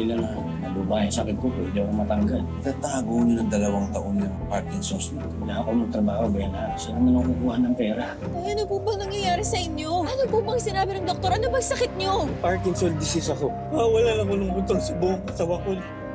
nila na naluba yung sakit ko, pwede ako matanggal. Tatago niyo ng 2 taon yung Parkinson's niyo. Wala ako magtrabaho, Bella. Saan naman ako kukuha ng pera? Ay, ano po bang nangyayari sa inyo? Ano po bang sinabi ng doktor? Ano bang sakit niyo? Parkinson disease ako. Wala lang ako ng kontrol sa buong katawan ko.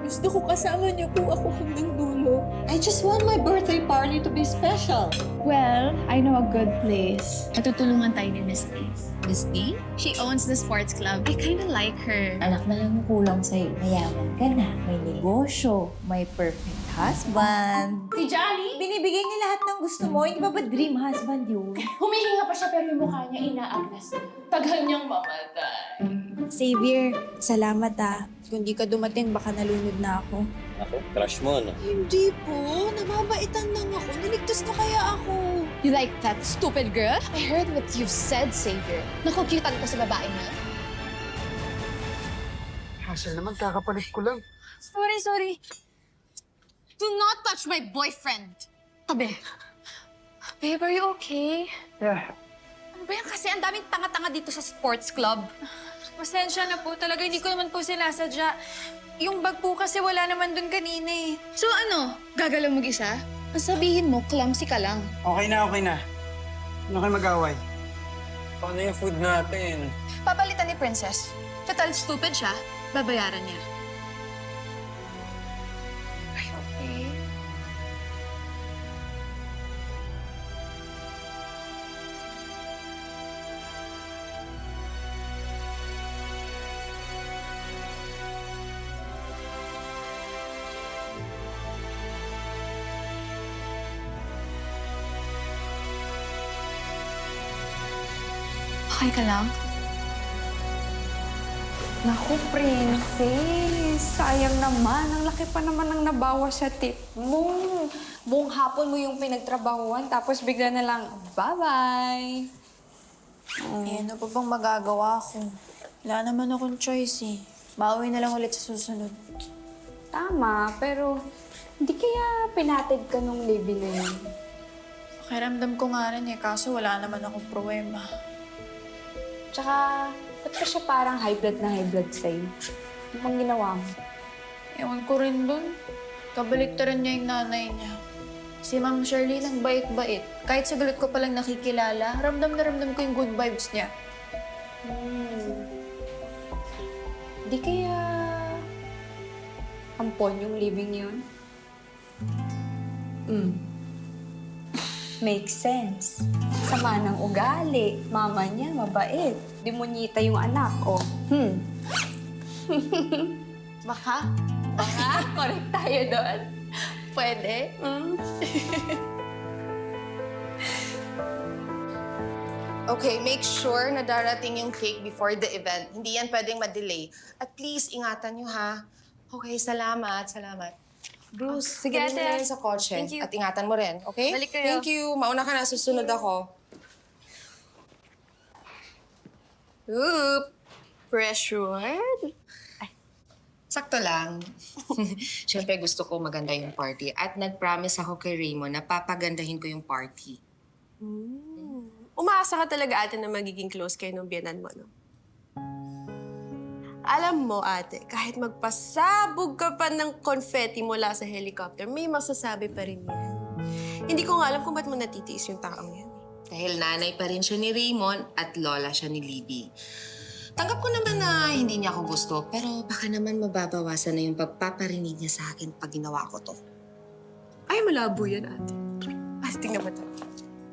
Gusto ko kasama niyo po ako hanggang dulo. I just want my birthday party to be special. Well, I know a good place. Matutulungan tayo ni Miss T. Miss D? She owns the sports club. I kinda like her. Anak na lang yung kulang sa'yo. Mayaman ka na, may negosyo, may perfect husband. Si Johnny? Binibigay niya lahat ng gusto mo. Hindi ba dream husband yun? Humihinga pa siya pero yung mukha niya inaagnas na. Tagal niyang mamatay. Xavier, salamat ah. Kung di ka dumating, baka nalunod na ako. Ako, crush mo, ano? Hindi po. Nababaitan lang ako. Niligtas na kaya ako. You like that stupid girl? I heard what you said, Xavier. Nakukyutan ko sa babae na. Hassle naman, kakapalit ko lang. Sorry. Do not touch my boyfriend. Tabi. Babe, are you okay? Yeah. Ano ba yan kasi? Ang daming tanga-tanga dito sa sports club. Pasensya na po. Talaga hindi ko naman po sinasadya. Yung bag po kasi wala naman dun kanina eh. So ano? Gagalaw mag-isa? Ang sabihin mo, clumsy ka lang. Okay na. Ano kayo mag-away? Paano yung food natin? Papalitan ni Princess. Total stupid siya. Babayaran niya. Are you okay? Okay ka lang? Naku, princess. Sayang naman. Ang laki pa naman ng nabawa sa tip mo. Buong hapon mo yung pinagtrabahuan, tapos bigla na lang, bye-bye. Eh, ano pa bang magagawa ko? Wala naman akong choice eh. Mauwi na lang ulit sa susunod. Tama, pero hindi kaya pinatid ka nung Libby na yun? Pakiramdam ko nga rin eh, kaso wala naman akong problema. Tsaka, ba't pa siya parang high blood sa'yo? Ano bang ginawa mo? Ewan ko rin dun. Kabaliktaran niya yung nanay niya. Si Ma'am Shirley lang bait-bait. Kahit sa galit ko palang nakikilala, ramdam na ramdam ko yung good vibes niya. Di kaya ampon yung living yun? Makes sense. Sama ng ugali. Mama niya, mabait. Demonyita yung anak, oh. Baka? Correct tayo doon. Pwede? Okay, make sure na darating yung cake before the event. Hindi yan pwedeng ma-delay. At please, ingatan nyo, ha? Okay, salamat. Bruce, Sige, dali mo na ate. yan sa kotse. Thank you. At ingatan mo rin, okay? Balik kayo. Thank you. Mauna ka na, susunod ako. Oop! Pressured? Sakto lang. Siyempre, gusto ko maganda yung party. At nag-promise ako kay Raymond na papagandahin ko yung party. Umaasa ka talaga, ate, na magiging close kayo nung biyanan mo, no? Alam mo, ate, kahit magpasabog ka pa ng confetti mula sa helicopter, may masasabi pa rin yan. Hindi ko nga alam kung ba't mo natitiis yung taong yan. Dahil nanay pa rin siya ni Raymond at lola siya ni Libby. Tanggap ko naman na hindi niya ako gusto, pero baka naman mababawasan na yung pagpaparinig niya sa akin pag ginawa ko to. Ay, malabo yan, ate. Ate, tingnan mo to.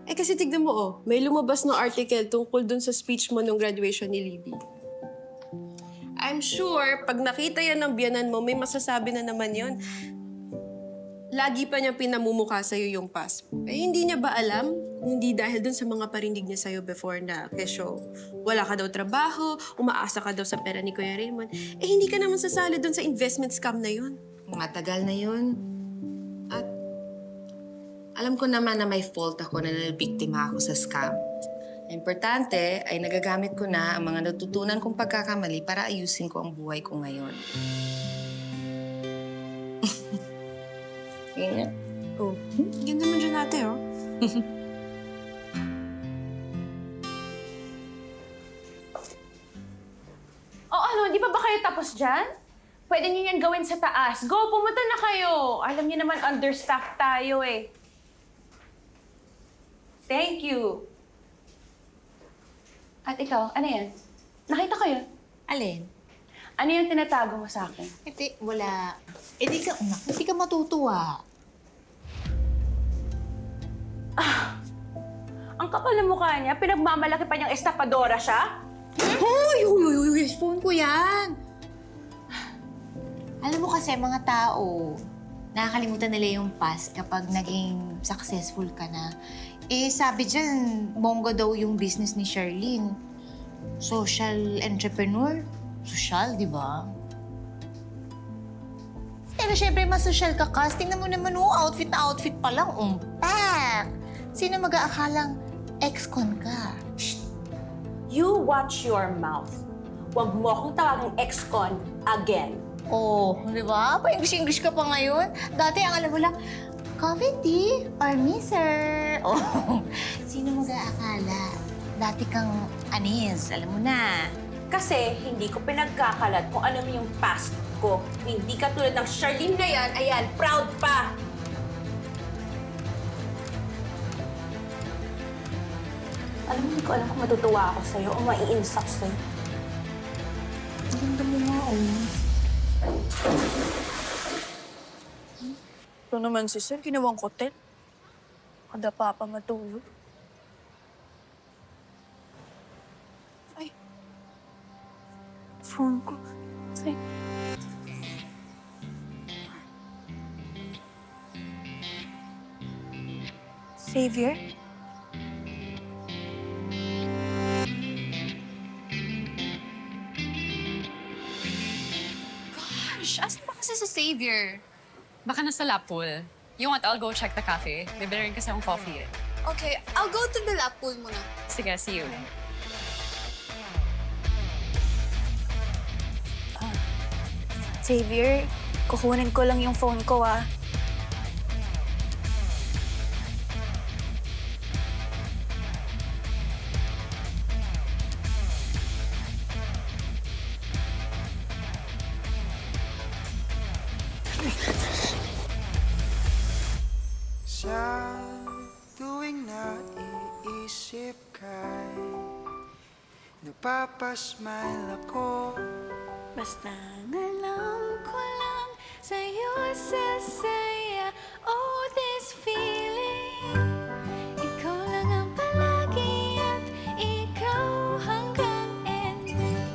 Eh, kasi tignan mo, oh. May lumabas na article tungkol dun sa speech mo nung graduation ni Libby. I'm sure, pag nakita yan ng biyanan mo, may masasabi na naman yon. Lagi pa niya pinamumukha sa'yo yung past mo. Eh, hindi niya ba alam? Hindi dahil dun sa mga parinig niya sa'yo before na, kesyo, wala ka daw trabaho, umaasa ka daw sa pera ni Kuya Raymond. Eh, hindi ka naman sasali dun sa investment scam na yun. Matagal na yun. At alam ko naman na may fault ako na nabiktima ako sa scam. Importante ay nagagamit ko na ang mga natutunan kong pagkakamali para ayusin ko ang buhay ko ngayon. Ganyan. Oh, yun naman dyan ate, oh. O ano, di pa ba kayo tapos dyan? Pwede niyo yan gawin sa taas. Go, pumunta na kayo. Alam niyo naman, understaffed tayo eh. Thank you. At ikaw, ano yan? Nakita ko yun. Alin? Ano yung tinatago mo sa akin? Hindi, wala. Hindi ka matutuwa. Ang kapal ng mukha niya, pinagmamalaki pa niyang estapadora siya? Huy! Phone ko yan! Alam mo kasi, mga tao, nakakalimutan nila yung past kapag naging successful ka na. Eh, sabi dyan, bongga daw yung business ni Charlene. Social entrepreneur. Social, di ba? Pero syempre, mas social ka, Kas. Tingnan mo naman, outfit na outfit pa lang. Umpak! Sino mag-aakalang ex-con ka? You watch your mouth. Huwag mo akong tawagang ex-con again. Oh, di ba? Pa-English-English ka pa ngayon. Dati, ang alam mo lang, coffee, tea, or me, sir? Oh, sino mag-aakala? Dati kang anis, alam mo na. Kasi hindi ko pinagkakalat kung ano yung past ko. Hindi ka tulad ng Charlene na yan, ayan, proud pa. Alam mo, hindi ko alam kung matutuwa ako sa'yo o maiinis ako sa'yo. Ang ganda mo nga, oh. Ito naman si Sir, ginawang kotel. Kada pa matulog. Ay. Phone ko. Ay. Xavier? Gosh, asan ba kasi si Xavier? Baka nasa lap pool. You want, I'll go check the cafe. Bibili rin kasi akong coffee eh. Okay, I'll go to the lap pool muna. Sige, see you. Xavier, kukunin ko lang yung phone ko, ah. Sa tuwing naiisip ka'y napapasmile ako. Basta alam ko lang sa'yo sasaya. Oh, this feeling. Ikaw lang ang palagi at ikaw hanggang ending.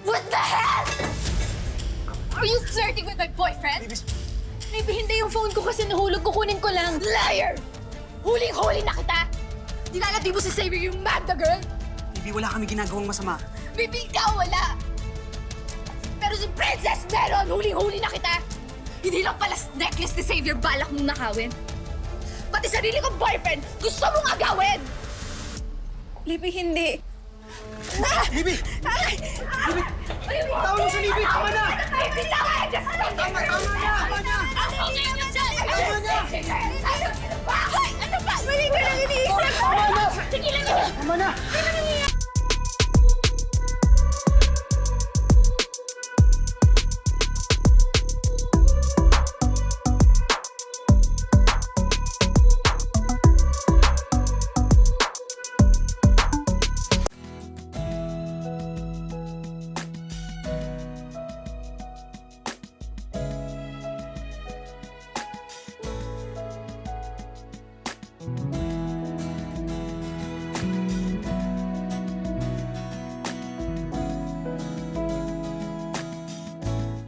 What the hell? Are you flirting with my boyfriend? Maybe hindi yung phone ko kasi nahulog. Kukunin ko lang. Liar! Huling-huli na kita! Dinalati mo si Xavier yung Magda girl! Bibi, wala kami ginagawang masama. Baby, ikaw wala! Pero si Princess meron! Huling-huli na kita! Hindi lang pala necklace ni Xavier balak mong nakawin. Pati sarili kong boyfriend gusto mong agawin! Libby, hindi. Bibi! Tawag mo si Libby! Tama na! Tama na! Ano ba? Mali ko lang iniisip! Tama na! Tigilan niyo! Tama na!